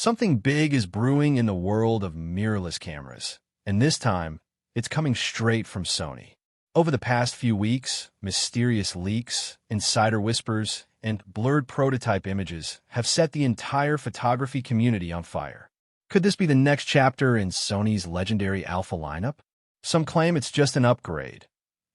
Something big is brewing in the world of mirrorless cameras, and this time, it's coming straight from Sony. Over the past few weeks, mysterious leaks, insider whispers, and blurred prototype images have set the entire photography community on fire. Could this be the next chapter in Sony's legendary alpha lineup? Some claim it's just an upgrade.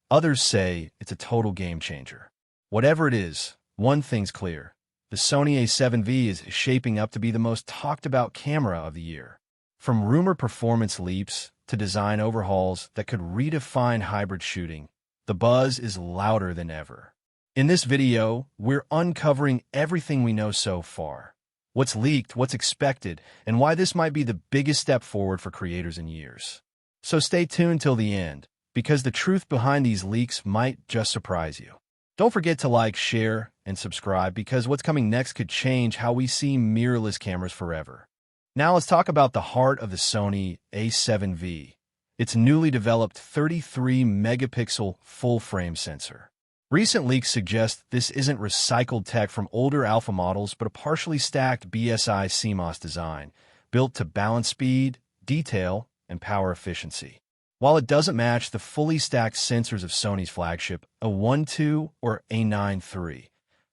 Others say it's a total game changer. Whatever it is, one thing's clear. The Sony A7V is shaping up to be the most talked-about camera of the year. From rumored performance leaps to design overhauls that could redefine hybrid shooting, the buzz is louder than ever. In this video, we're uncovering everything we know so far. What's leaked, what's expected, and why this might be the biggest step forward for creators in years. So stay tuned till the end, because the truth behind these leaks might just surprise you. Don't forget to like, share, and subscribe because what's coming next could change how we see mirrorless cameras forever. Now let's talk about the heart of the Sony A7V, its newly developed 33-megapixel full-frame sensor. Recent leaks suggest this isn't recycled tech from older alpha models but a partially stacked BSI CMOS design, built to balance speed, detail, and power efficiency. While it doesn't match the fully stacked sensors of Sony's flagship A7V or A7V,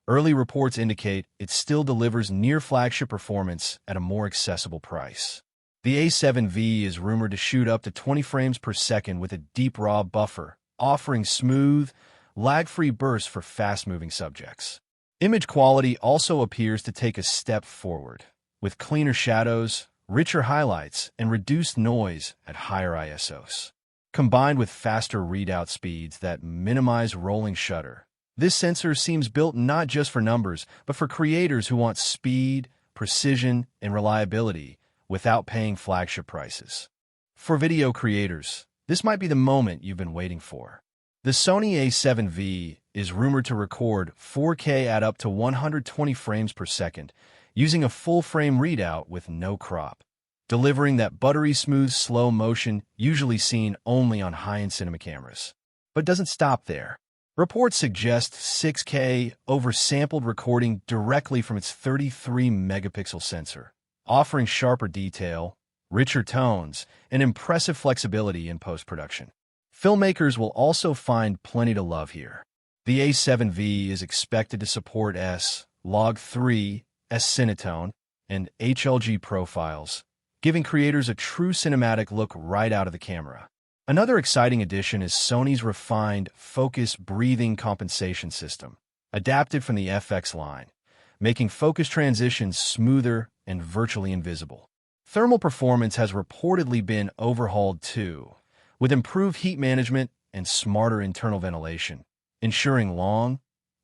early reports indicate it still delivers near-flagship performance at a more accessible price. The A7V is rumored to shoot up to 20 frames per second with a deep RAW buffer, offering smooth, lag-free bursts for fast-moving subjects. Image quality also appears to take a step forward, with cleaner shadows, richer highlights, and reduced noise at higher ISOs. Combined with faster readout speeds that minimize rolling shutter, this sensor seems built not just for numbers, but for creators who want speed, precision, and reliability without paying flagship prices. For video creators, this might be the moment you've been waiting for. The Sony A7V is rumored to record 4K at up to 120 frames per second, using a full-frame readout with no crop, delivering that buttery-smooth slow motion usually seen only on high-end cinema cameras. But it doesn't stop there. Reports suggest 6K oversampled recording directly from its 33-megapixel sensor, offering sharper detail, richer tones, and impressive flexibility in post-production. Filmmakers will also find plenty to love here. The A7V is expected to support S-Log3, S-Cinetone, and HLG profiles, giving creators a true cinematic look right out of the camera. Another exciting addition is Sony's refined focus breathing compensation system, adapted from the FX line, making focus transitions smoother and virtually invisible. Thermal performance has reportedly been overhauled too, with improved heat management and smarter internal ventilation, ensuring long,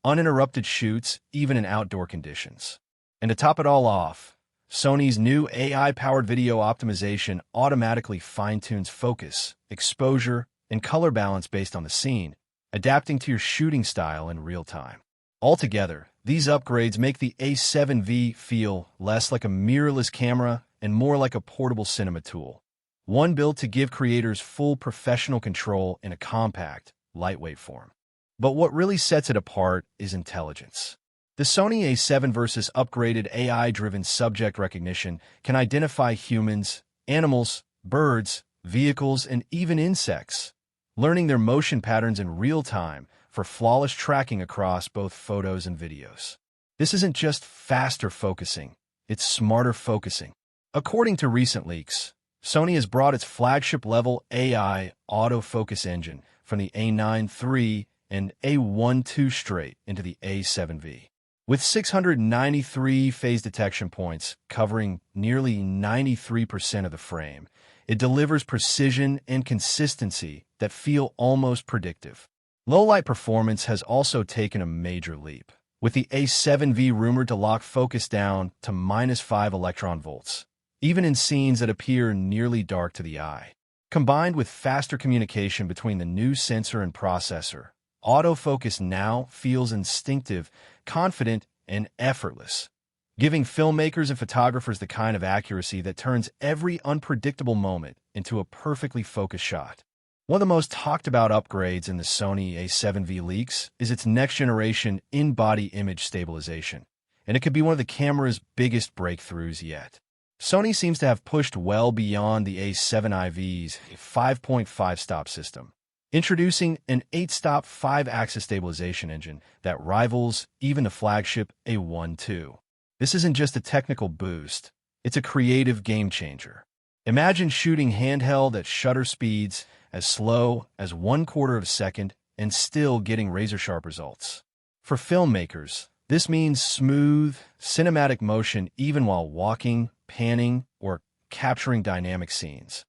uninterrupted shoots even in outdoor conditions. And to top it all off, Sony's new AI-powered video optimization automatically fine-tunes focus, exposure, and color balance based on the scene, adapting to your shooting style in real time. Altogether, these upgrades make the A7V feel less like a mirrorless camera and more like a portable cinema tool, one built to give creators full professional control in a compact, lightweight form. But what really sets it apart is intelligence. The Sony A7V's upgraded AI-driven subject recognition can identify humans, animals, birds, vehicles, and even insects, learning their motion patterns in real time for flawless tracking across both photos and videos. This isn't just faster focusing, it's smarter focusing. According to recent leaks, Sony has brought its flagship-level AI autofocus engine from the A7V and A7V straight into the A7V. With 693 phase detection points covering nearly 93% of the frame, it delivers precision and consistency that feel almost predictive. Low-light performance has also taken a major leap, with the A7V rumored to lock focus down to -5 electron volts, even in scenes that appear nearly dark to the eye. Combined with faster communication between the new sensor and processor, autofocus now feels instinctive, confident, and effortless, giving filmmakers and photographers the kind of accuracy that turns every unpredictable moment into a perfectly focused shot. One of the most talked-about upgrades in the Sony A7V leaks is its next-generation in-body image stabilization, and it could be one of the camera's biggest breakthroughs yet. Sony seems to have pushed well beyond the A7V's 5.5-stop system, introducing an 8-stop 5-axis stabilization engine that rivals even the flagship A12. This isn't just a technical boost, it's a creative game-changer. Imagine shooting handheld at shutter speeds as slow as 1/4 of a second and still getting razor-sharp results. For filmmakers, this means smooth, cinematic motion even while walking, panning, or capturing dynamic scenes,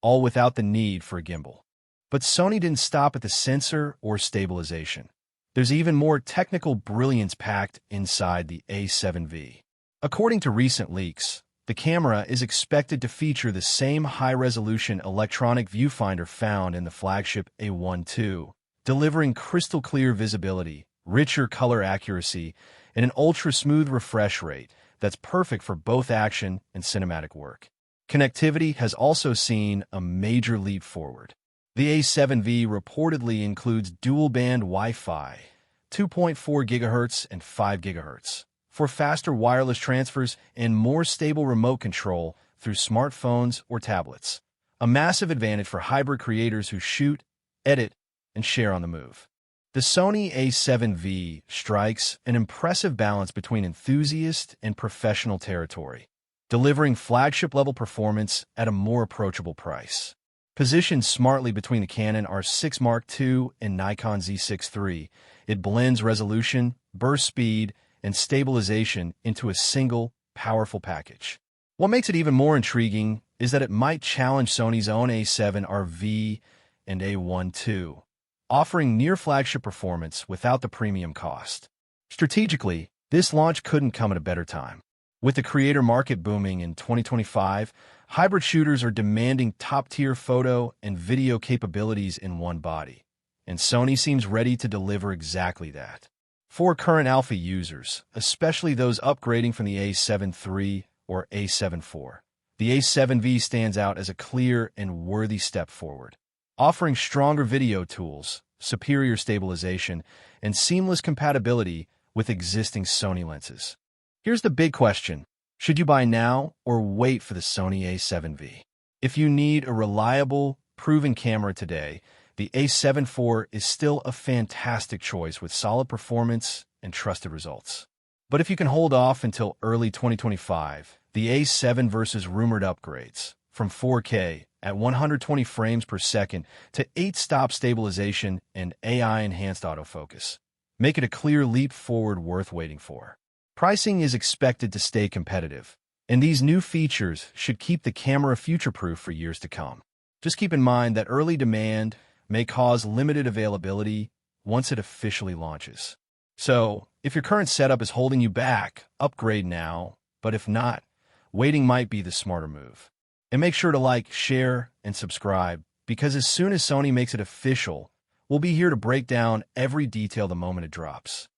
all without the need for a gimbal. But Sony didn't stop at the sensor or stabilization. There's even more technical brilliance packed inside the A7V. According to recent leaks, the camera is expected to feature the same high-resolution electronic viewfinder found in the flagship A12, delivering crystal-clear visibility, richer color accuracy, and an ultra-smooth refresh rate that's perfect for both action and cinematic work. Connectivity has also seen a major leap forward. The A7V reportedly includes dual-band Wi-Fi, 2.4 GHz and 5 GHz, for faster wireless transfers and more stable remote control through smartphones or tablets. A massive advantage for hybrid creators who shoot, edit, and share on the move. The Sony A7V strikes an impressive balance between enthusiast and professional territory, delivering flagship-level performance at a more approachable price. Positioned smartly between the Canon R6 Mark II and Nikon Z6 III, it blends resolution, burst speed, and stabilization into a single, powerful package. What makes it even more intriguing is that it might challenge Sony's own A7RV and A12, offering near-flagship performance without the premium cost. Strategically, this launch couldn't come at a better time. With the creator market booming in 2025, hybrid shooters are demanding top-tier photo and video capabilities in one body, and Sony seems ready to deliver exactly that. For current alpha users, especially those upgrading from the A7 III or A7 IV, the A7V stands out as a clear and worthy step forward, offering stronger video tools, superior stabilization, and seamless compatibility with existing Sony lenses. Here's the big question: should you buy now or wait for the Sony A7V? If you need a reliable, proven camera today, the A7 IV is still a fantastic choice with solid performance and trusted results. But if you can hold off until early 2025, the A7 versus rumored upgrades from 4K at 120 frames per second to 8-stop stabilization and AI-enhanced autofocus make it a clear leap forward worth waiting for. Pricing is expected to stay competitive, and these new features should keep the camera future-proof for years to come. Just keep in mind that early demand may cause limited availability once it officially launches. So, if your current setup is holding you back, upgrade now, but if not, waiting might be the smarter move. And make sure to like, share, and subscribe, because as soon as Sony makes it official, we'll be here to break down every detail the moment it drops.